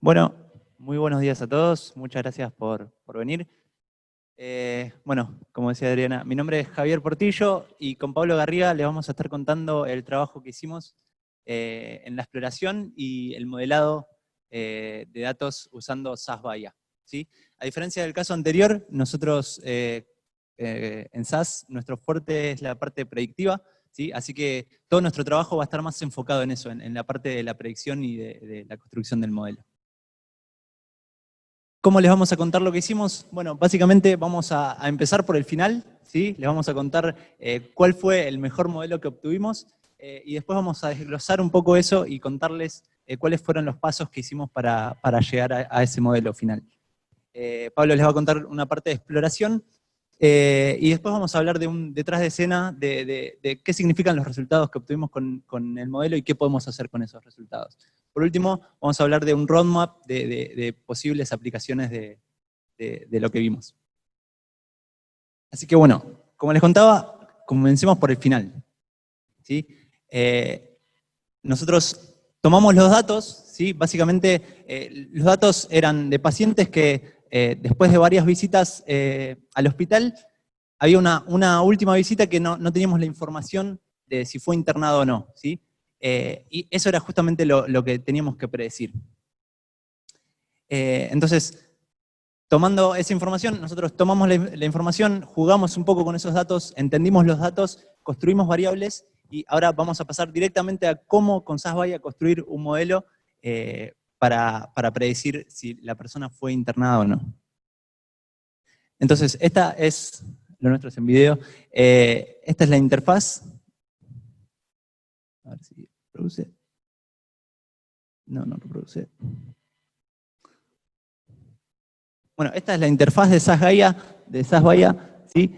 Bueno, muy buenos días a todos, muchas gracias por venir. Bueno, como decía Adriana, mi nombre es Javier Portillo y con Pablo Garriga les vamos a estar contando el trabajo que hicimos en la exploración y el modelado de datos usando SAS Bahía, ¿sí? A diferencia del caso anterior, nosotros en SAS, nuestro fuerte es la parte predictiva, ¿sí? Así que todo nuestro trabajo va a estar más enfocado en eso, en la parte de la predicción y de la construcción del modelo. ¿Cómo les vamos a contar lo que hicimos? Bueno, básicamente vamos a empezar por el final, ¿sí? Les vamos a contar cuál fue el mejor modelo que obtuvimos y después vamos a desglosar un poco eso y contarles cuáles fueron los pasos que hicimos para llegar a ese modelo final. Pablo les va a contar una parte de exploración y después vamos a hablar de un detrás de escena de qué significan los resultados que obtuvimos con el modelo y qué podemos hacer con esos resultados. Por último, vamos a hablar de un roadmap de posibles aplicaciones de lo que vimos. Así que bueno, como les contaba, comencemos por el final, ¿sí? Nosotros tomamos los datos, ¿sí? Básicamente los datos eran de pacientes que después de varias visitas al hospital, había una última visita que no teníamos la información de si fue internado o no, ¿sí? Y eso era justamente lo que teníamos que predecir. Entonces, tomando esa información, nosotros tomamos la información, jugamos un poco con esos datos, entendimos los datos, construimos variables, y ahora vamos a pasar directamente a cómo con SAS Bahía construir un modelo para predecir si la persona fue internada o no. Entonces, esta es, lo nuestro es en video, esta es la interfaz. A ver si reproduce. No reproduce. Bueno, esta es la interfaz de SAS Bahía, ¿sí?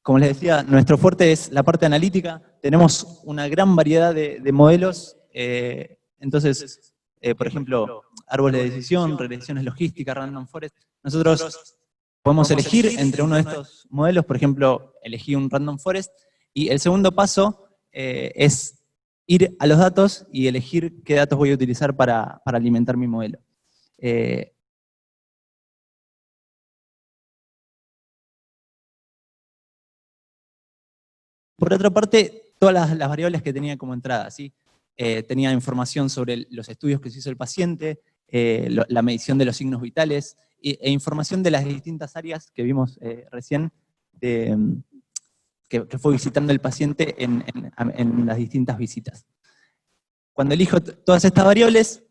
Como les decía, nuestro fuerte es la parte analítica. Tenemos una gran variedad de modelos. Entonces, por ejemplo, árboles de decisión, regresiones logísticas, random forest. Nosotros podemos elegir entre uno de estos modelos, por ejemplo, elegí un random forest. Y el segundo paso es ir a los datos y elegir qué datos voy a utilizar para alimentar mi modelo. Por otra parte, todas las variables que tenía como entrada, ¿sí? Tenía información sobre los estudios que se hizo el paciente, la medición de los signos vitales, e información de las distintas áreas que vimos recién, que fue visitando el paciente en las distintas visitas. Cuando elijo todas estas variables,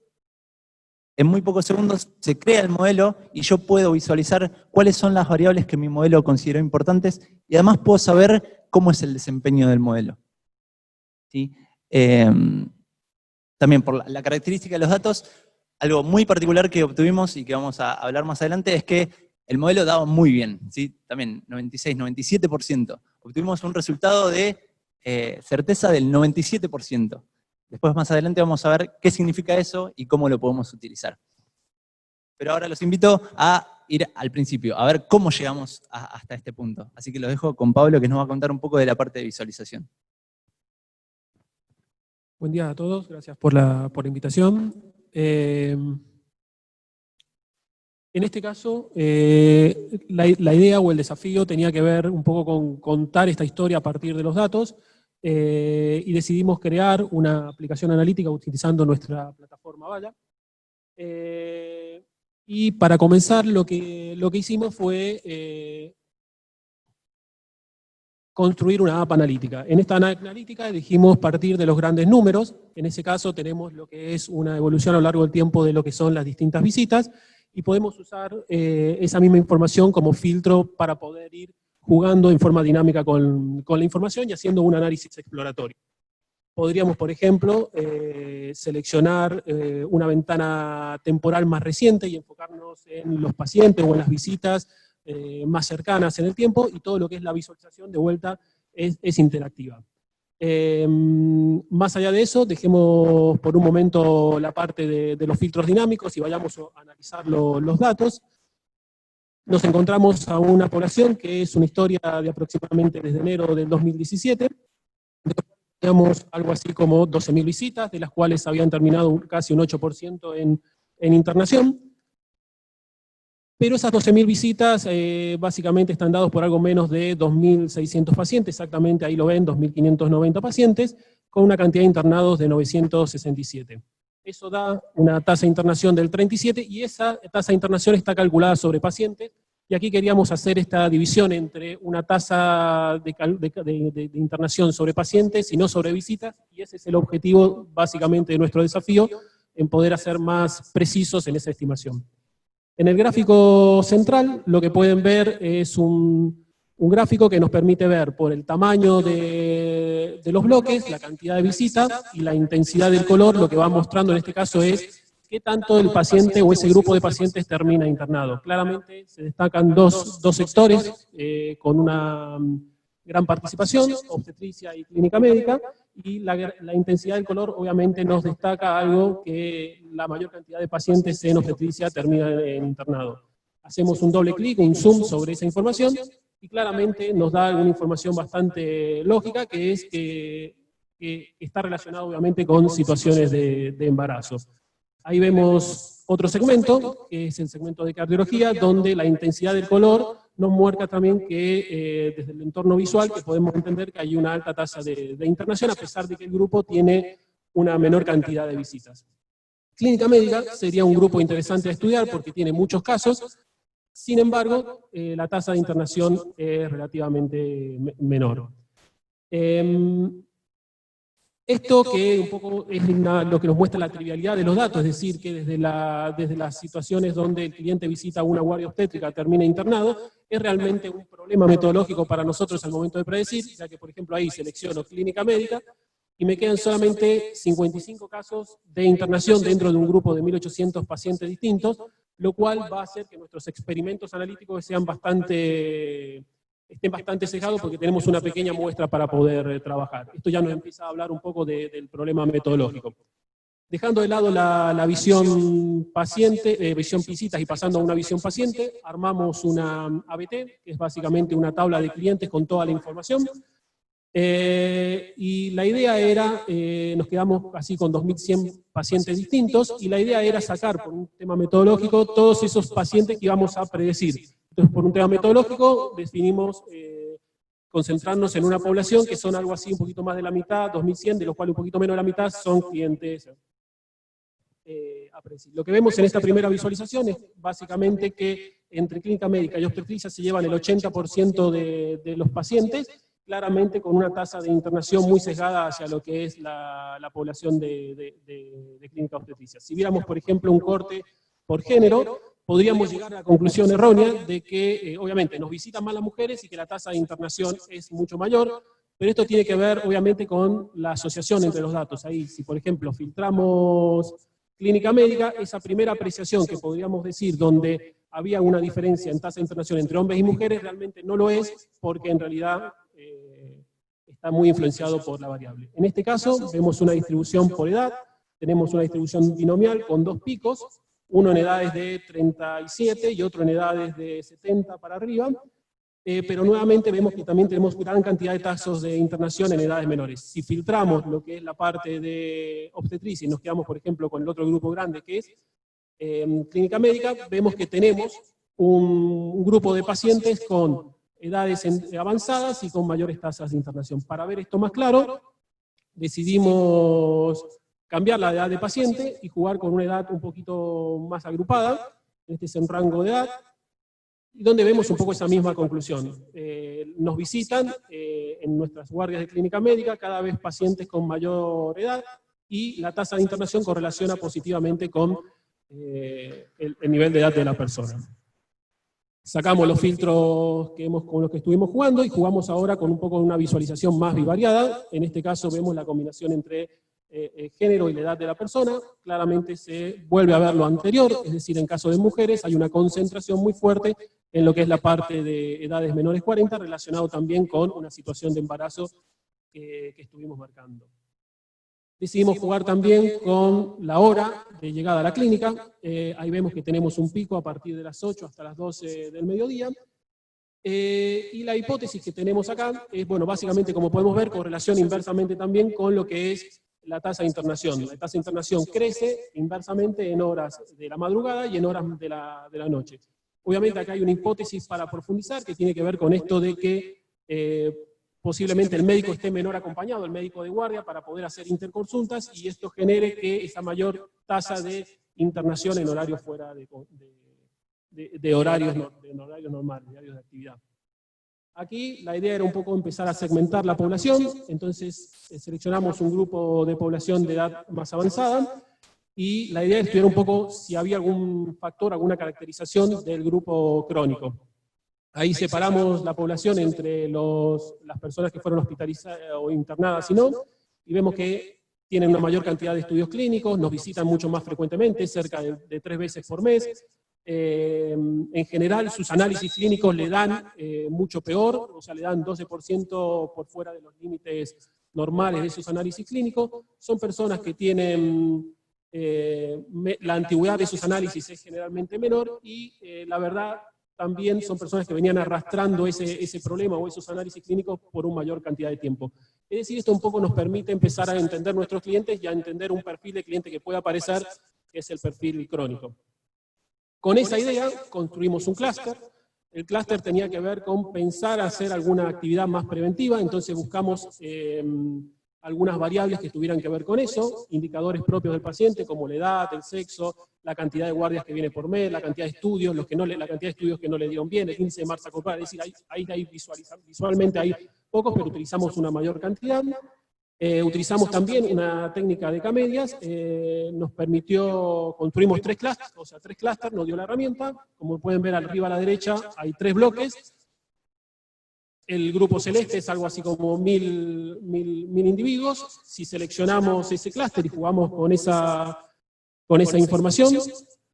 en muy pocos segundos se crea el modelo y yo puedo visualizar cuáles son las variables que mi modelo consideró importantes y además puedo saber cómo es el desempeño del modelo, ¿sí? También por la característica de los datos, algo muy particular que obtuvimos y que vamos a hablar más adelante es que el modelo daba muy bien, ¿sí? También 96, 97%. Obtuvimos un resultado de certeza del 97%. Después más adelante vamos a ver qué significa eso y cómo lo podemos utilizar. Pero ahora los invito a ir al principio, a ver cómo llegamos hasta este punto. Así que los dejo con Pablo, que nos va a contar un poco de la parte de visualización. Buen día a todos, gracias por la invitación. En este caso, la idea o el desafío tenía que ver un poco con contar esta historia a partir de los datos, y decidimos crear una aplicación analítica utilizando nuestra plataforma Bahía. Y para comenzar, lo que hicimos fue construir una app analítica. En esta analítica elegimos partir de los grandes números. En ese caso tenemos lo que es una evolución a lo largo del tiempo de lo que son las distintas visitas, y podemos usar esa misma información como filtro para poder ir jugando en forma dinámica con la información y haciendo un análisis exploratorio. Podríamos, por ejemplo, seleccionar una ventana temporal más reciente y enfocarnos en los pacientes o en las visitas más cercanas en el tiempo, y todo lo que es la visualización de vuelta es interactiva. Más allá de eso, dejemos por un momento la parte de los filtros dinámicos y vayamos a analizar los datos. Nos encontramos a una población que es una historia de aproximadamente desde enero del 2017, teníamos algo así como 12.000 visitas, de las cuales habían terminado casi un 8% en internación. Pero esas 12.000 visitas básicamente están dados por algo menos de 2.600 pacientes, exactamente ahí lo ven, 2.590 pacientes, con una cantidad de internados de 967. Eso da una tasa de internación del 37, y esa tasa de internación está calculada sobre pacientes, y aquí queríamos hacer esta división entre una tasa de internación sobre pacientes y no sobre visitas, y ese es el objetivo básicamente de nuestro desafío, en poder hacer más precisos en esa estimación. En el gráfico central lo que pueden ver es un gráfico que nos permite ver por el tamaño de los bloques, la cantidad de visitas y la intensidad del color. Lo que va mostrando en este caso es qué tanto el paciente o ese grupo de pacientes termina internado. Claramente se destacan dos sectores con una gran participación, obstetricia y clínica médica, y la intensidad del color obviamente nos destaca algo que la mayor cantidad de pacientes en obstetricia terminan en internado. Hacemos un doble clic, un zoom sobre esa información, y claramente nos da alguna información bastante lógica, que es que está relacionado obviamente con situaciones de embarazo. Ahí vemos otro segmento, que es el segmento de cardiología, donde la intensidad del color nos muestra también que desde el entorno visual que podemos entender que hay una alta tasa de internación, a pesar de que el grupo tiene una menor cantidad de visitas. Clínica médica sería un grupo interesante a estudiar porque tiene muchos casos, sin embargo, la tasa de internación es relativamente menor. Esto que un poco es lo que nos muestra la trivialidad de los datos, es decir, que desde las situaciones donde el cliente visita una guardia obstétrica termina internado, es realmente un problema metodológico para nosotros al momento de predecir, ya que, por ejemplo, ahí selecciono clínica médica y me quedan solamente 55 casos de internación dentro de un grupo de 1.800 pacientes distintos, lo cual va a hacer que nuestros experimentos analíticos estén bastante sesgados porque tenemos una pequeña muestra para poder trabajar. Esto ya nos empieza a hablar un poco del problema metodológico. Dejando de lado la visión paciente, visión visitas, y pasando a una visión paciente, armamos una ABT, que es básicamente una tabla de clientes con toda la información. Y la idea era, nos quedamos así con 2.100 pacientes distintos, y la idea era sacar, por un tema metodológico, todos esos pacientes que íbamos a predecir. Entonces, por un tema metodológico, definimos concentrarnos en una población que son algo así, un poquito más de la mitad, 2.100, de los cuales un poquito menos de la mitad son clientes a predecir. Lo que vemos en esta primera visualización es básicamente que entre clínica médica y obstetricia se llevan el 80% de los pacientes, claramente con una tasa de internación muy sesgada hacia lo que es la población de clínica obstetricia. Si viéramos, por ejemplo, un corte por género, podríamos llegar a la conclusión errónea de que, obviamente, nos visitan más las mujeres y que la tasa de internación es mucho mayor, pero esto tiene que ver, obviamente, con la asociación entre los datos. Ahí, si, por ejemplo, filtramos clínica médica, esa primera apreciación que podríamos decir donde había una diferencia en tasa de internación entre hombres y mujeres, realmente no lo es, porque en realidad está muy influenciado por la variable. En este caso, vemos una distribución por edad, tenemos una distribución binomial con dos picos, uno en edades de 37 y otro en edades de 70 para arriba, pero nuevamente vemos que también tenemos gran cantidad de casos de internación en edades menores. Si filtramos lo que es la parte de obstetricia y nos quedamos, por ejemplo, con el otro grupo grande que es clínica médica, vemos que tenemos un grupo de pacientes con edades avanzadas y con mayores tasas de internación. Para ver esto más claro, decidimos cambiar la edad de paciente y jugar con una edad un poquito más agrupada. Este es un rango de edad, y donde vemos un poco esa misma conclusión. Nos visitan en nuestras guardias de clínica médica cada vez pacientes con mayor edad, y la tasa de internación correlaciona positivamente con el nivel de edad de la persona. Sacamos los filtros con los que estuvimos jugando y jugamos ahora con un poco de una visualización más bivariada. En este caso vemos la combinación entre el género y la edad de la persona. Claramente se vuelve a ver lo anterior, es decir, en caso de mujeres hay una concentración muy fuerte en lo que es la parte de edades menores 40, relacionado también con una situación de embarazo que estuvimos marcando. Decidimos jugar también con la hora de llegada a la clínica. Ahí vemos que tenemos un pico a partir de las 8 hasta las 12 del mediodía. Y la hipótesis que tenemos acá es, bueno, básicamente, como podemos ver, correlación inversamente también con lo que es la tasa de internación. La tasa de internación crece inversamente en horas de la madrugada y en horas de la noche. Obviamente acá hay una hipótesis para profundizar que tiene que ver con esto de que posiblemente el médico esté menor acompañado, el médico de guardia, para poder hacer interconsultas, y esto genere que esa mayor tasa de internación en horarios fuera de horarios normales, de horarios de actividad. Aquí la idea era un poco empezar a segmentar la población, entonces seleccionamos un grupo de población de edad más avanzada, y la idea es estudiar un poco si había algún factor, alguna caracterización del grupo crónico. Ahí separamos la población entre las personas que fueron hospitalizadas o internadas y no, y vemos que tienen una mayor cantidad de estudios clínicos, nos visitan mucho más frecuentemente, cerca de 3 veces por mes. En general, sus análisis clínicos le dan mucho peor, o sea, le dan 12% por fuera de los límites normales de sus análisis clínicos. Son personas que tienen, la antigüedad de sus análisis es generalmente menor, y la verdad, también son personas que venían arrastrando ese problema o esos análisis clínicos por una mayor cantidad de tiempo. Es decir, esto un poco nos permite empezar a entender nuestros clientes y a entender un perfil de cliente que puede aparecer, que es el perfil crónico. Con esa idea construimos un clúster. El clúster tenía que ver con pensar hacer alguna actividad más preventiva, entonces buscamos algunas variables que tuvieran que ver con eso, indicadores propios del paciente como la edad, el sexo, la cantidad de guardias que viene por mes, la cantidad de estudios, la cantidad de estudios que no le dieron bien, el índice de masa corporal, es decir, ahí visualmente hay pocos, pero utilizamos una mayor cantidad. Utilizamos también una técnica de K-medias, nos permitió, construimos 3 clústeres, o sea, 3 clústeres, nos dio la herramienta. Como pueden ver arriba a la derecha hay 3 bloques. El grupo celeste es algo así como 1000 individuos. Si seleccionamos ese clúster y jugamos con esa información,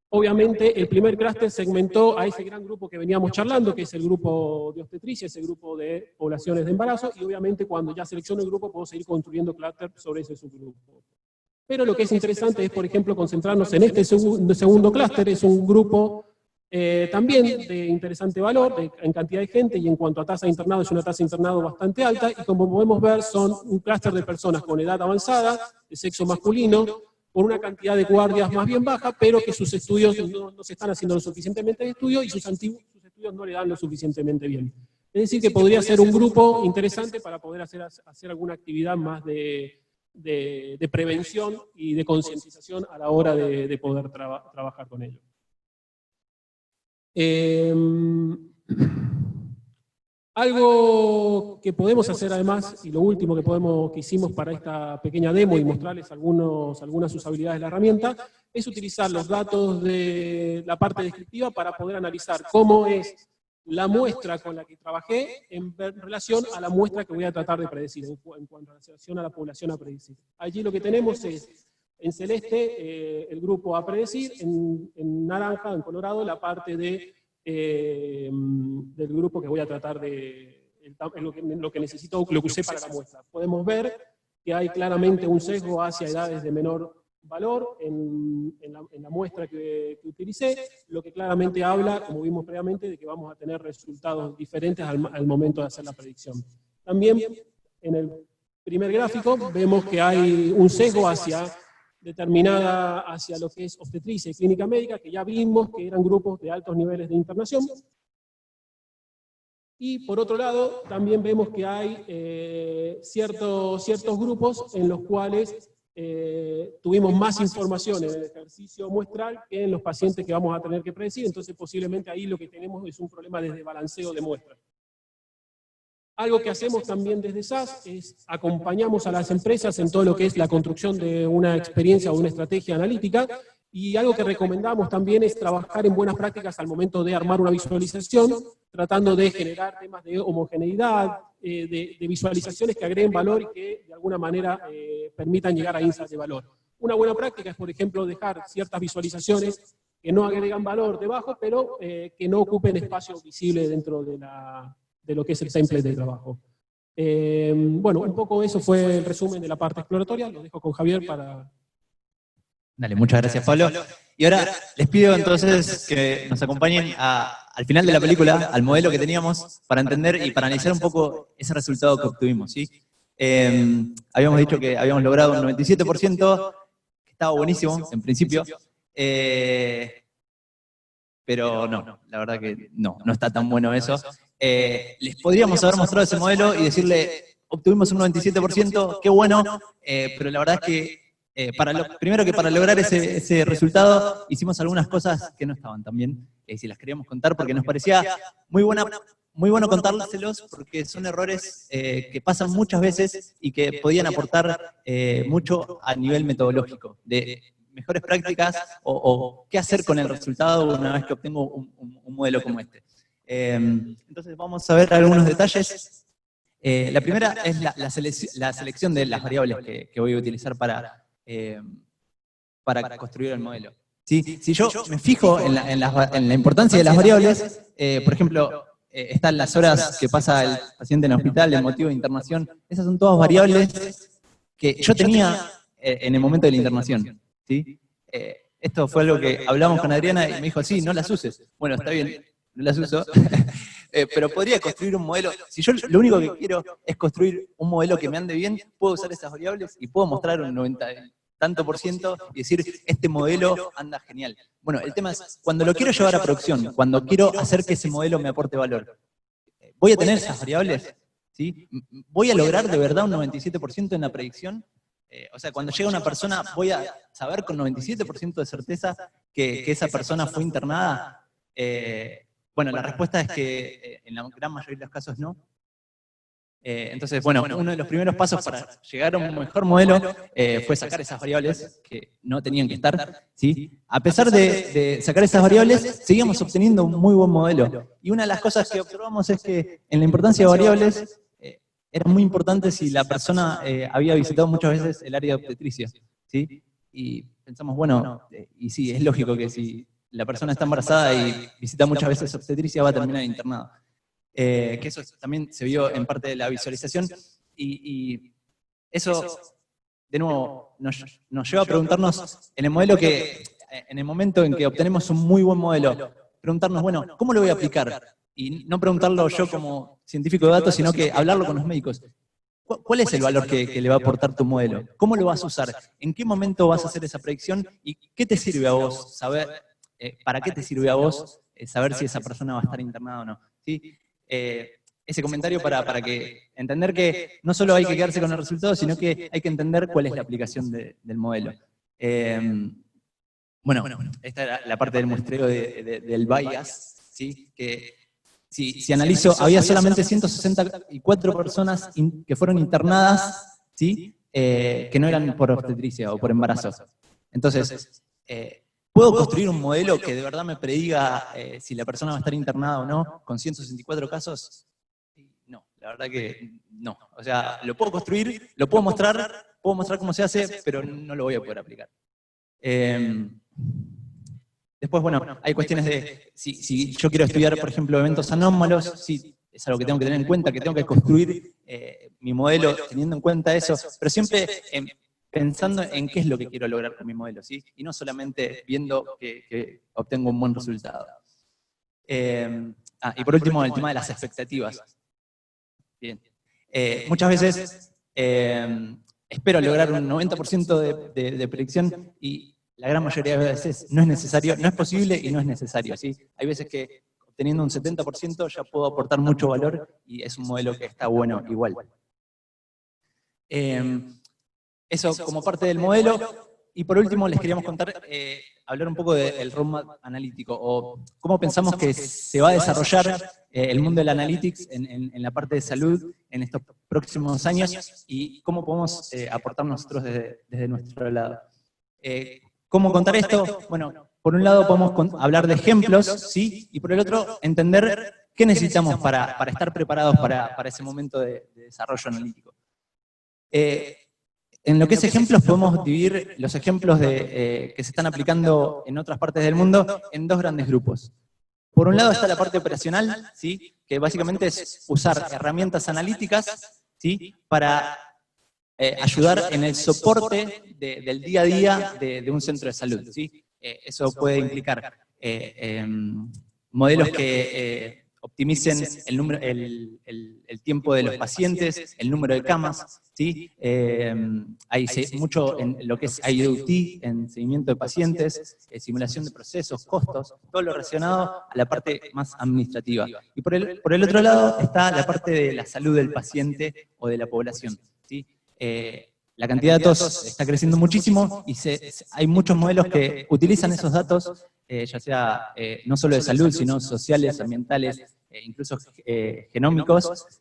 obviamente el primer clúster segmentó a ese gran grupo que veníamos charlando, que es el grupo de obstetricia, ese grupo de poblaciones de embarazo, y obviamente cuando ya selecciono el grupo puedo seguir construyendo clúster sobre ese subgrupo. Pero lo que es interesante es, por ejemplo, concentrarnos en este segundo clúster. Es un grupo también de interesante valor en cantidad de gente, y en cuanto a tasa de internado es una tasa de internado bastante alta, y como podemos ver son un clúster de personas con edad avanzada, de sexo masculino, por una cantidad de guardias más bien baja, pero que sus estudios no se están haciendo lo suficientemente de estudio, y sus estudios no le dan lo suficientemente bien. Es decir, que podría ser un grupo interesante para poder hacer alguna actividad más de prevención y de concientización a la hora de poder trabajar con ellos. Algo que podemos hacer además, y lo último que hicimos para esta pequeña demo y mostrarles algunas usabilidades de la herramienta, es utilizar los datos de la parte descriptiva para poder analizar cómo es la muestra con la que trabajé en relación a la muestra que voy a tratar de predecir, en cuanto a relación a la población a predecir. Allí lo que tenemos es, en celeste, el grupo a predecir, en naranja, en colorado, la parte del grupo que voy a tratar lo que necesito, lo que usé para la muestra. Podemos ver que hay claramente un sesgo hacia edades de menor valor en la muestra que utilicé, lo que claramente habla, como vimos previamente, de que vamos a tener resultados diferentes al momento de hacer la predicción. También en el primer gráfico vemos que hay un sesgo hacia lo que es obstetricia y clínica médica, que ya vimos que eran grupos de altos niveles de internación. Y por otro lado, también vemos que hay ciertos grupos en los cuales tuvimos más información en el ejercicio muestral que en los pacientes que vamos a tener que predecir, entonces posiblemente ahí lo que tenemos es un problema de desbalanceo de muestras. Algo que hacemos también desde SAS es acompañamos a las empresas en todo lo que es la construcción de una experiencia o una estrategia analítica, y algo que recomendamos también es trabajar en buenas prácticas al momento de armar una visualización, tratando de generar temas de homogeneidad, de visualizaciones que agreguen valor y que de alguna manera permitan llegar a insights de valor. Una buena práctica es, por ejemplo, dejar ciertas visualizaciones que no agregan valor debajo, pero que no ocupen espacio visible dentro de lo que es el template de trabajo. Bueno, un poco eso fue el resumen de la parte exploratoria. Lo dejo con Javier para... Dale, muchas gracias, Pablo. Y ahora les pido entonces que nos acompañen a al final de la película, al modelo que teníamos, para entender y para analizar un poco ese resultado que obtuvimos, ¿sí? Habíamos dicho que habíamos logrado un 97%, que estaba buenísimo, en principio, pero no, la verdad que no está tan bueno eso. Les podríamos haber mostrado ese modelo y decirle, obtuvimos un 97%, qué bueno, pero la verdad es que primero que para lograr ese resultado hicimos algunas cosas que no estaban tan bien, si las queríamos contar, porque nos parecía muy bueno contárselos, porque son errores que pasan muchas veces y que podían aportar mucho a nivel metodológico, de mejores prácticas o qué hacer con el resultado una vez que obtengo un modelo como este. Entonces vamos a ver algunos detalles. La primera es la selección de las variables que voy a utilizar para construir el modelo. ¿Sí? Si yo me fijo en la importancia de las variables, por ejemplo, están las horas que pasa el paciente en el hospital, el motivo de internación, esas son todas variables que yo tenía en el momento de la internación. ¿Sí? Esto fue algo que hablamos con Adriana y me dijo, sí, no las uses. Bueno, está bien, no las uso, pero podría construir un modelo. Si yo lo único que quiero es construir un modelo que me ande bien, puedo usar esas variables y puedo mostrar un 90 tanto por ciento y decir, este modelo anda genial. Bueno, el tema es, cuando lo quiero llevar a producción, cuando quiero hacer que ese modelo me aporte valor, ¿voy a tener esas variables? ¿Sí? ¿Voy a lograr de verdad un 97% en la predicción? O sea, cuando llega una persona, ¿voy a saber con 97% de certeza que esa persona fue internada? Bueno, la respuesta es que en la gran mayoría de los casos no. Entonces, bueno, uno de los primeros pasos para llegar a un mejor modelo fue sacar esas variables que no tenían que estar, ¿sí? A pesar de sacar esas variables, seguíamos obteniendo un muy buen modelo. Y una de las cosas que observamos es que en la importancia de variables era muy importante si la persona había visitado muchas veces el área de obstetricia, ¿sí? Y pensamos, bueno, y sí, es lógico que si la persona está embarazada y visita muchas veces obstetricia va a terminar internada. Que eso también se vio en parte de la visualización, y eso, de nuevo, nos lleva a preguntarnos, en el momento en que obtenemos un muy buen modelo, preguntarnos, bueno, ¿cómo lo voy a aplicar? Y no preguntarlo yo como científico de datos, sino que hablarlo con los médicos. ¿Cuál es el valor que le va a aportar tu modelo? ¿Cómo lo vas a usar? ¿En qué momento vas a hacer esa predicción? ¿Y qué te sirve a vos saber, para qué te sirve a vos saber si esa persona va a estar internada o no? ¿Sí? Ese comentario para que entender que no solo hay que quedarse con el resultado, sino que hay que entender cuál es la aplicación del modelo. Bueno, esta era la parte del muestreo del bias, ¿sí? Que si analizo, había solamente 164 personas que fueron internadas, ¿sí? Que no eran por obstetricia o por embarazo. Entonces, ¿puedo construir un modelo que de verdad me prediga si la persona va a estar internada o no con 164 casos? No, la verdad que no. O sea, lo puedo construir, lo puedo mostrar cómo se hace, pero no lo voy a poder aplicar. Después, bueno, hay cuestiones de si yo quiero estudiar, por ejemplo, eventos anómalos, sí, es algo que tengo que tener en cuenta, que tengo que construir mi modelo teniendo en cuenta eso, pero siempre pensando en qué es lo que quiero lograr con mi modelo, ¿sí? Y no solamente viendo que obtengo un buen resultado. Y por último, el tema de las expectativas. Bien. Muchas veces espero lograr un 90% de predicción y la gran mayoría de veces no es necesario, no es posible y no es necesario, ¿sí? Hay veces que obteniendo un 70% ya puedo aportar mucho valor y es un modelo que está bueno igual. Eso como parte del modelo. Y por último les queríamos contar, hablar un poco del roadmap analítico, o cómo pensamos que se va a desarrollar el mundo del analytics en la parte de salud en estos próximos años y cómo podemos aportar nosotros desde nuestro lado. ¿Cómo contar esto? Bueno, por un lado podemos hablar de ejemplos, ¿sí? Y por el otro, entender qué necesitamos para estar preparados para ese momento de desarrollo analítico. En lo que es ejemplos, podemos dividir los ejemplos que se están aplicando en otras partes del mundo en dos grandes grupos. Por un lado está la parte operacional, ¿sí? Que básicamente es usar herramientas analíticas, ¿sí? Para ayudar en el soporte del día a día de un centro de salud, ¿sí? Eso puede implicar modelos que optimicen el tiempo de los pacientes, el número de camas, ¿sí? Hay mucho en lo que es IoT, en seguimiento de pacientes, simulación de procesos, costos, todo lo relacionado a la parte más administrativa. Y por el otro lado está la parte de la salud del paciente o de la población, ¿sí? La cantidad de datos está creciendo muchísimo y hay muchos modelos que utilizan esos datos, ya sea no solo de salud, sino sociales, ambientales, incluso genómicos,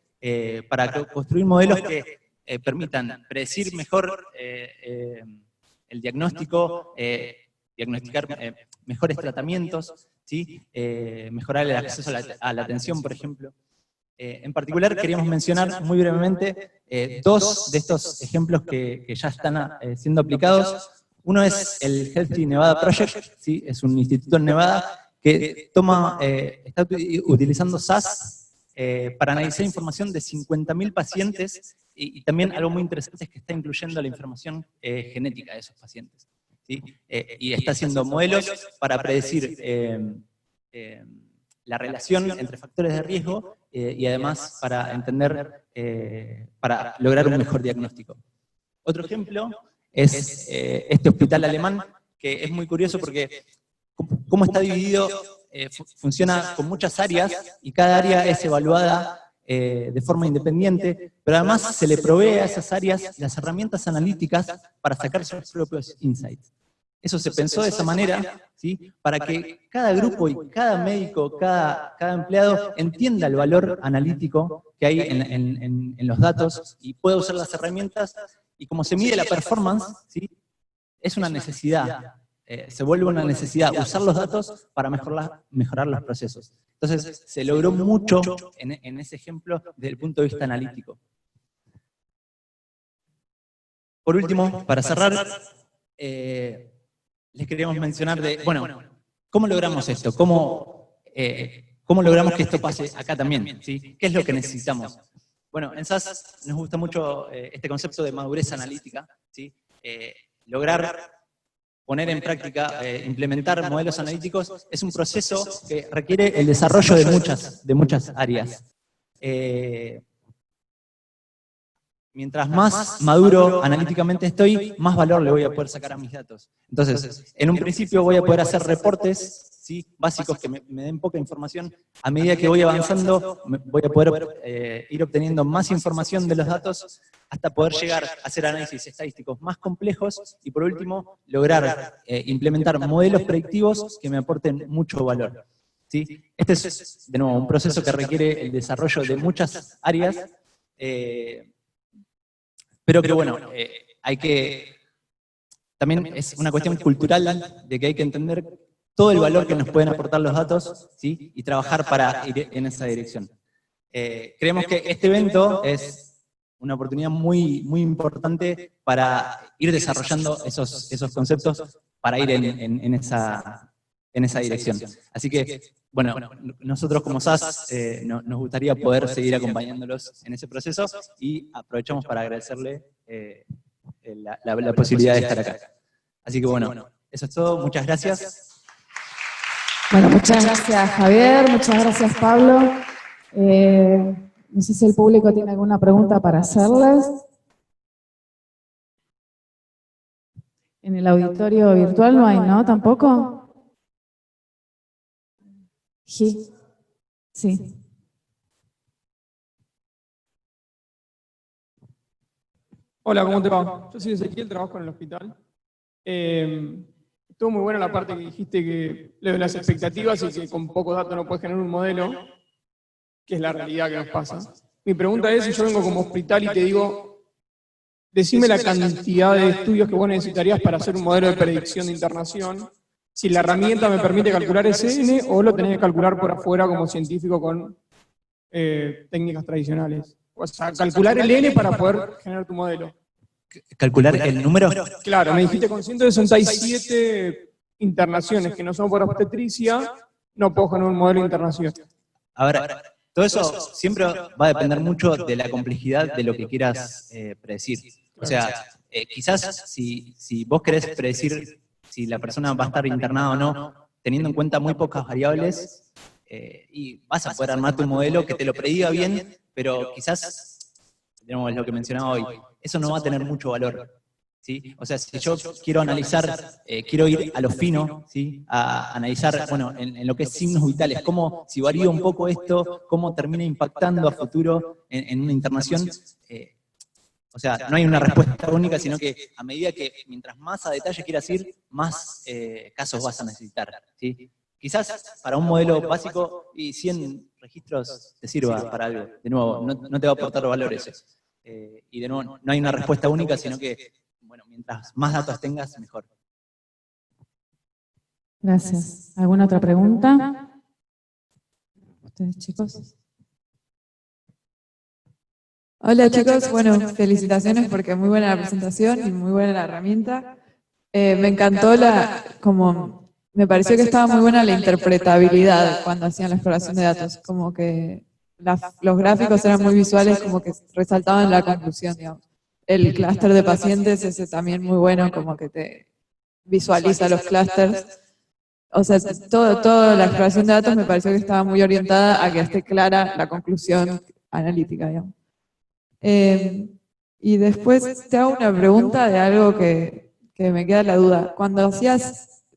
para construir modelos que permitan predecir mejor el diagnóstico, diagnosticar mejores tratamientos, ¿sí? Mejorar el acceso a la atención, por ejemplo. En particular, queríamos mencionar muy brevemente dos de estos ejemplos que ya están siendo aplicados. Uno es el Healthy Nevada Project, ¿sí? Es un instituto en Nevada que está utilizando SAS para analizar información de 50.000 pacientes y también algo muy interesante es que está incluyendo la información genética de esos pacientes, ¿sí? Y está haciendo modelos para predecir la relación entre factores de riesgo y además para entender, para lograr un mejor diagnóstico. Otro ejemplo es este hospital alemán, que es muy curioso porque cómo está dividido, funciona con muchas áreas y cada área es evaluada de forma independiente, pero además se le provee a esas áreas las herramientas analíticas para sacar sus propios insights. Eso se pensó de esa manera, ¿sí? Para que cada grupo y cada médico, cada empleado entienda el valor analítico que hay en los datos y pueda usar las herramientas, y como se mide la performance, ¿sí? Es una necesidad, se vuelve una necesidad usar los datos para mejorar los procesos. Entonces, se logró mucho en ese ejemplo desde el punto de vista analítico. Por último, para cerrar, les queríamos mencionar ¿cómo logramos esto? ¿Cómo logramos que esto pase acá también? ¿Sí? ¿Qué es lo que necesitamos? Bueno, en SAS nos gusta mucho este concepto de madurez analítica, ¿sí? Lograr poner en práctica, implementar modelos analíticos es un proceso que requiere el desarrollo de muchas áreas. Mientras más maduro analíticamente estoy, más valor le voy a poder sacar a mis datos. Entonces, en un principio voy a poder hacer reportes, ¿sí? Básicos que me den poca información. A medida que voy avanzando, voy a poder ir obteniendo más información de los datos hasta poder llegar a hacer análisis estadísticos más complejos y, por último, lograr implementar modelos predictivos que me aporten mucho valor, ¿sí? Este es, de nuevo, un proceso que requiere el desarrollo de muchas áreas, pero que bueno, también es una cuestión cultural de que hay que entender todo el valor que nos pueden aportar los datos, ¿sí? Y trabajar para ir en esa dirección. Creemos que este evento es una oportunidad muy, muy importante para ir desarrollando esos conceptos para ir en esa dirección. Así que, bueno, nosotros como SAS nos gustaría poder seguir acompañándolos en ese proceso y aprovechamos para agradecerle la posibilidad de estar acá. Así que bueno, eso es todo. Muchas gracias. Bueno, muchas gracias Javier, muchas gracias Pablo. No sé si el público tiene alguna pregunta para hacerles. En el auditorio virtual no hay, ¿no? ¿Tampoco? Sí. Hola, ¿cómo te va? Yo soy Ezequiel, trabajo en el hospital. Estuvo muy buena la parte que dijiste que lo de las expectativas y que con pocos datos no puedes generar un modelo, que es la realidad que nos pasa. Mi pregunta es, si yo vengo como hospital y te digo, decime la cantidad de estudios que vos necesitarías para hacer un modelo de predicción de internación, si la herramienta me permite calcular SN o lo tenés que calcular por afuera como científico con técnicas tradicionales. O sea, calcular el N para poder generar tu modelo. ¿Calcular el número? Claro, me dijiste con 167 internaciones que no son por obstetricia, no puedo generar un modelo de internación. A ver, todo eso siempre va a depender mucho de la complejidad de lo que quieras predecir. O sea, quizás si vos querés predecir si la persona va a estar internada o no, teniendo en cuenta muy pocas variables, y vas a poder armarte un modelo que te lo prediga bien, pero quizás, digamos, lo que mencionaba hoy, eso no va a tener mucho valor. ¿Sí? O sea, si yo quiero analizar, quiero ir a lo fino, ¿sí? A analizar, bueno, en lo que es signos vitales, cómo, si varía un poco esto, cómo termina impactando a futuro en una internación. O sea, no hay una respuesta única, sino que a medida que, mientras más a detalle quieras ir, más casos vas a necesitar, ¿sí? Quizás para un modelo básico, y 100 registros te sirva para algo. De nuevo, no te va a aportar valor eso. Y de nuevo, no hay una respuesta única, sino que bueno, mientras más datos tengas, mejor. Gracias. ¿Alguna otra pregunta? ¿Ustedes, chicos? Hola chicos, bueno, felicitaciones porque muy buena la presentación y muy buena la herramienta. Me encantó me pareció que estaba muy buena la interpretabilidad cuando hacían la exploración de datos, como que los gráficos eran muy visuales, como que resaltaban la conclusión, digamos. El clúster de pacientes, ese también muy bueno, como que te visualiza los clústeres. O sea, toda la exploración de datos me pareció que estaba muy orientada a que esté clara la conclusión analítica, digamos. Y después te hago una pregunta de algo que me queda la duda. Cuando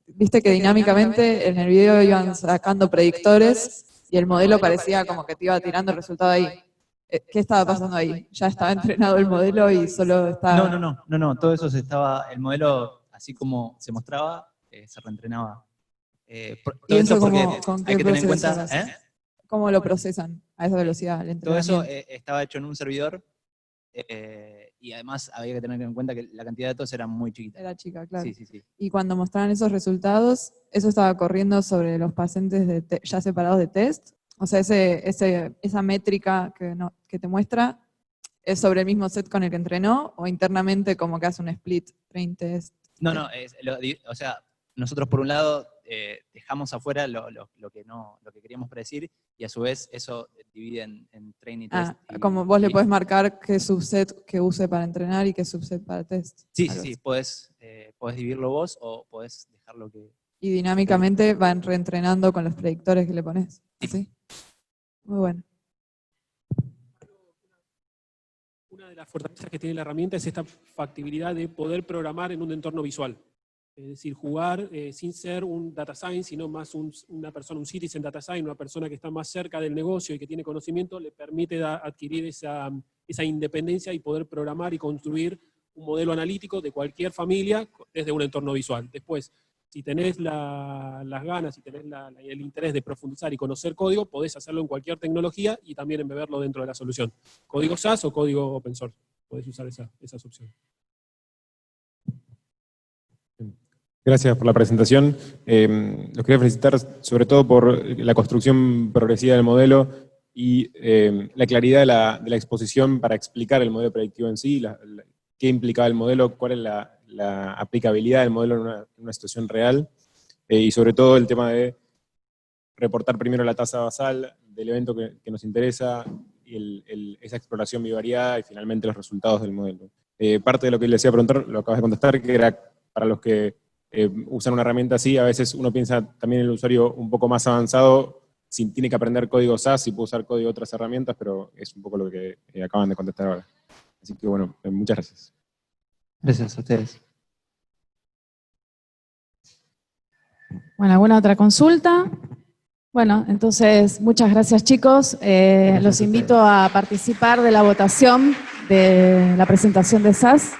viste que dinámicamente en el video iban sacando predictores y el modelo parecía como que te iba tirando el resultado ahí. ¿Qué estaba pasando ahí? ¿Ya estaba entrenado el modelo y solo estaba...? No, todo eso el modelo, así como se mostraba, se reentrenaba. ¿Y eso con qué hay que tener en proceso cuenta, ¿Cómo lo procesan a esa velocidad? todo eso estaba hecho en un servidor, y además había que tener en cuenta que la cantidad de datos era muy chiquita. Era chica, claro. Sí. Y cuando mostraban esos resultados, ¿eso estaba corriendo sobre los pacientes ya separados de test? O sea, esa métrica que te muestra, ¿es sobre el mismo set con el que entrenó o internamente como que hace un split, train test? No, o sea, nosotros por un lado dejamos afuera lo que queríamos predecir y a su vez eso divide en train y test. Como vos le podés marcar qué subset que use para entrenar y qué subset para test. Sí, podés dividirlo vos o podés dejarlo que... Y dinámicamente van reentrenando con los predictores que le pones. ¿Sí? Muy bueno. Una de las fortalezas que tiene la herramienta es esta factibilidad de poder programar en un entorno visual. Es decir, jugar sin ser un data science, sino más una persona, un citizen data science, una persona que está más cerca del negocio y que tiene conocimiento, le permite adquirir esa independencia y poder programar y construir un modelo analítico de cualquier familia desde un entorno visual. Después, si tenés las ganas, si tenés el interés de profundizar y conocer código, podés hacerlo en cualquier tecnología y también embeberlo dentro de la solución. Código SAS o código open source. Podés usar esas opciones. Gracias por la presentación. Los quería felicitar sobre todo por la construcción progresiva del modelo y la claridad de la exposición para explicar el modelo predictivo en sí, qué implicaba el modelo, cuál es la aplicabilidad del modelo en una situación real, y sobre todo el tema de reportar primero la tasa basal del evento que nos interesa, y esa exploración bivariada y finalmente los resultados del modelo. Parte de lo que les iba a preguntar, lo acabas de contestar, que era para los que usan una herramienta así, a veces uno piensa también el usuario un poco más avanzado, tiene que aprender código SAS y puede usar código de otras herramientas, pero es un poco lo que acaban de contestar ahora. Así que bueno, muchas gracias. Gracias a ustedes. Bueno, ¿alguna otra consulta? Bueno, entonces, muchas gracias chicos. Los invito a participar de la votación de la presentación de SAS.